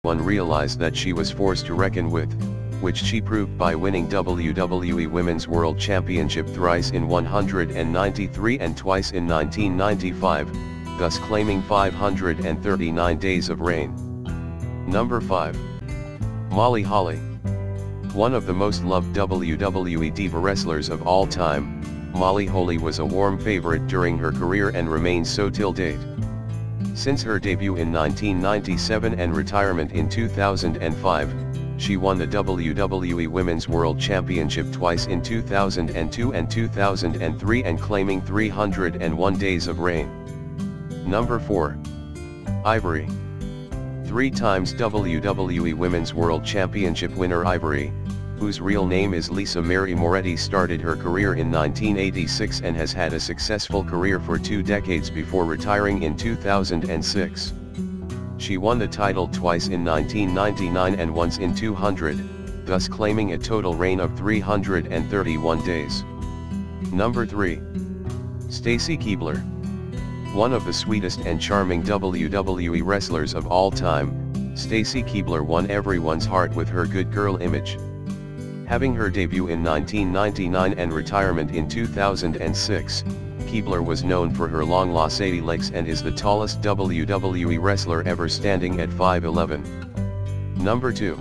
everyone realized that she was forced to reckon with, which she proved by winning WWE Women's World Championship thrice in 193 and twice in 1995, thus claiming 539 days of reign. Number 5. Molly Holly. One of the most loved WWE Diva wrestlers of all time, Molly Holly was a warm favorite during her career and remains so till date. Since her debut in 1997 and retirement in 2005, she won the WWE Women's World Championship twice in 2002 and 2003 and claiming 301 days of reign. Number 4. Ivory. 3 times WWE Women's World Championship winner Ivory, whose real name is Lisa Mary Moretti, started her career in 1986 and has had a successful career for 2 decades before retiring in 2006. She won the title twice in 1999 and once in 2000, thus claiming a total reign of 331 days. Number 3. Stacy Keibler. One of the sweetest and charming WWE wrestlers of all time, Stacy Keibler won everyone's heart with her good girl image. Having her debut in 1999 and retirement in 2006, Keibler was known for her long lacete legs and is the tallest WWE wrestler ever, standing at 5'11". Number 2.